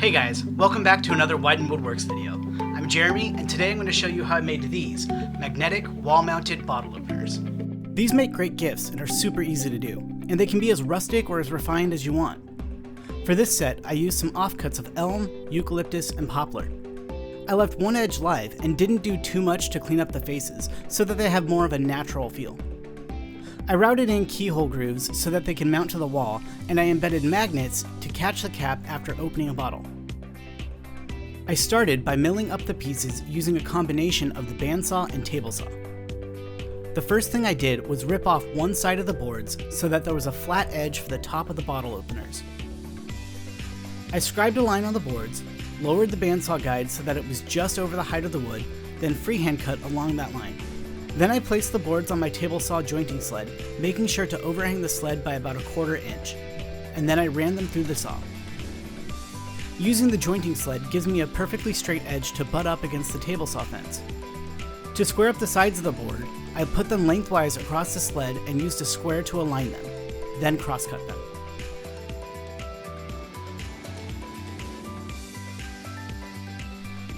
Hey guys, welcome back to another Widen Woodworks video. I'm Jeremy, and today I'm going to show you how I made these magnetic wall-mounted bottle openers. These make great gifts and are super easy to do, and they can be as rustic or as refined as you want. For this set, I used some offcuts of elm, eucalyptus, and poplar. I left one edge live and didn't do too much to clean up the faces so that they have more of a natural feel. I routed in keyhole grooves so that they can mount to the wall, and I embedded magnets to catch the cap after opening a bottle. I started by milling up the pieces using a combination of the bandsaw and table saw. The first thing I did was rip off one side of the boards so that there was a flat edge for the top of the bottle openers. I scribed a line on the boards, lowered the bandsaw guide so that it was just over the height of the wood, then freehand cut along that line. Then I placed the boards on my table saw jointing sled, making sure to overhang the sled by about 1/4 inch, and then I ran them through the saw. Using the jointing sled gives me a perfectly straight edge to butt up against the table saw fence. To square up the sides of the board, I put them lengthwise across the sled and used a square to align them, then cross-cut them.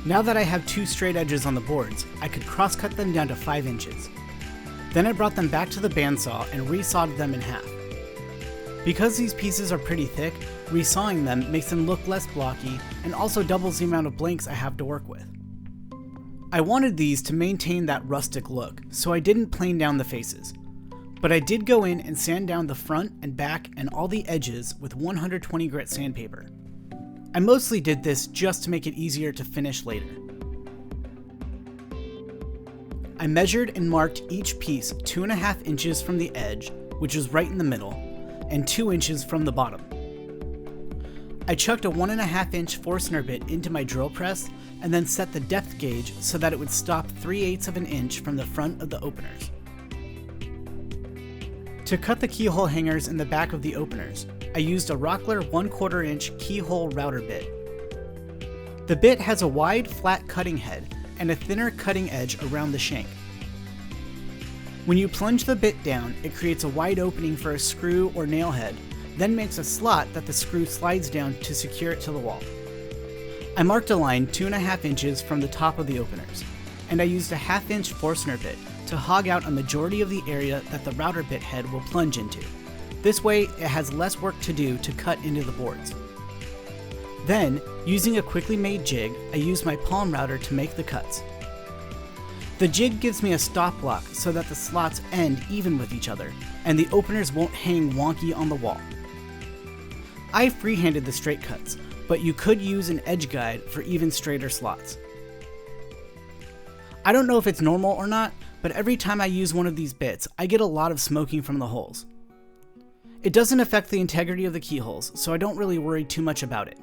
Now that I have two straight edges on the boards, I could cross-cut them down to 5 inches. Then I brought them back to the bandsaw and resawed them in half. Because these pieces are pretty thick, resawing them makes them look less blocky and also doubles the amount of blanks I have to work with. I wanted these to maintain that rustic look, so I didn't plane down the faces. But I did go in and sand down the front and back and all the edges with 120 grit sandpaper. I mostly did this just to make it easier to finish later. I measured and marked each piece 2.5 inches from the edge, which was right in the middle, and 2 inches from the bottom. I chucked a 1.5 inch Forstner bit into my drill press and then set the depth gauge so that it would stop 3/8 of an inch from the front of the openers. To cut the keyhole hangers in the back of the openers, I used a Rockler 1/4 inch keyhole router bit. The bit has a wide, flat cutting head and a thinner cutting edge around the shank. When you plunge the bit down, it creates a wide opening for a screw or nail head, then makes a slot that the screw slides down to secure it to the wall. I marked a line 2.5 inches from the top of the openers, and I used a 1/2 inch Forstner bit to hog out a majority of the area that the router bit head will plunge into. This way, it has less work to do to cut into the boards. Then, using a quickly made jig, I used my palm router to make the cuts. The jig gives me a stop block so that the slots end even with each other, and the openers won't hang wonky on the wall. I freehanded the straight cuts, but you could use an edge guide for even straighter slots. I don't know if it's normal or not, but every time I use one of these bits, I get a lot of smoking from the holes. It doesn't affect the integrity of the keyholes, so I don't really worry too much about it.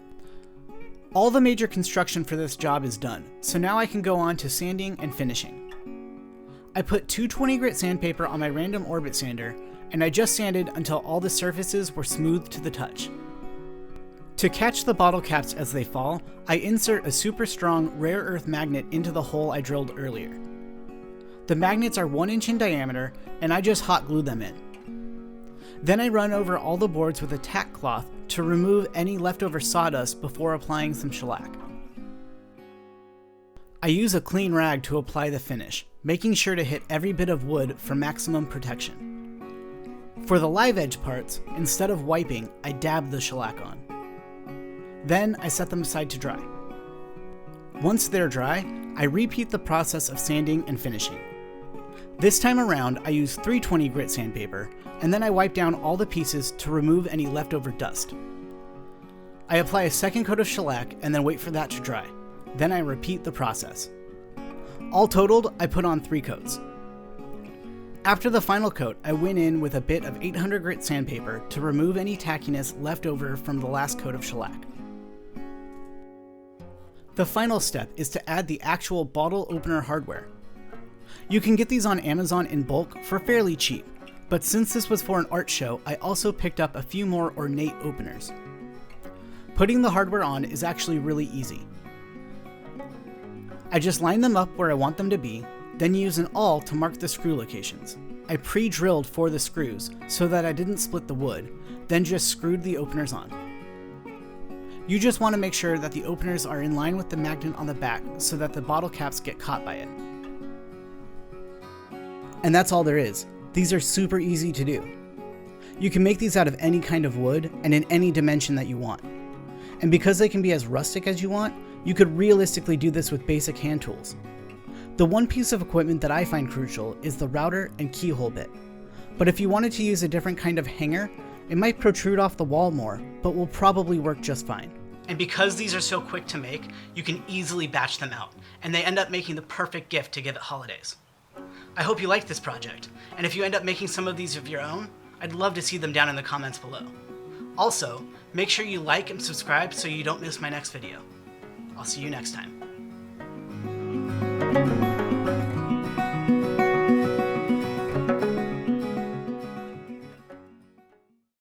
All the major construction for this job is done, so now I can go on to sanding and finishing. I put 220 grit sandpaper on my random orbit sander, and I just sanded until all the surfaces were smooth to the touch. To catch the bottle caps as they fall, I insert a super strong rare earth magnet into the hole I drilled earlier. The magnets are 1 inch in diameter, and I just hot glue them in. Then I run over all the boards with a tack cloth to remove any leftover sawdust before applying some shellac. I use a clean rag to apply the finish, making sure to hit every bit of wood for maximum protection. For the live edge parts, instead of wiping, I dab the shellac on. Then I set them aside to dry. Once they're dry, I repeat the process of sanding and finishing. This time around, I use 320 grit sandpaper, and then I wipe down all the pieces to remove any leftover dust. I apply a second coat of shellac and then wait for that to dry. Then I repeat the process. All totaled, I put on 3 coats. After the final coat, I went in with a bit of 800 grit sandpaper to remove any tackiness left over from the last coat of shellac. The final step is to add the actual bottle opener hardware. You can get these on Amazon in bulk for fairly cheap, but since this was for an art show, I also picked up a few more ornate openers. Putting the hardware on is actually really easy. I just line them up where I want them to be, then use an awl to mark the screw locations. I pre-drilled for the screws so that I didn't split the wood, then just screwed the openers on. You just want to make sure that the openers are in line with the magnet on the back so that the bottle caps get caught by it. And that's all there is. These are super easy to do. You can make these out of any kind of wood and in any dimension that you want. And because they can be as rustic as you want, you could realistically do this with basic hand tools. The one piece of equipment that I find crucial is the router and keyhole bit. But if you wanted to use a different kind of hanger, it might protrude off the wall more, but will probably work just fine. And because these are so quick to make, you can easily batch them out, and they end up making the perfect gift to give at holidays. I hope you liked this project, and if you end up making some of these of your own, I'd love to see them down in the comments below. Also, make sure you like and subscribe so you don't miss my next video. I'll see you next time.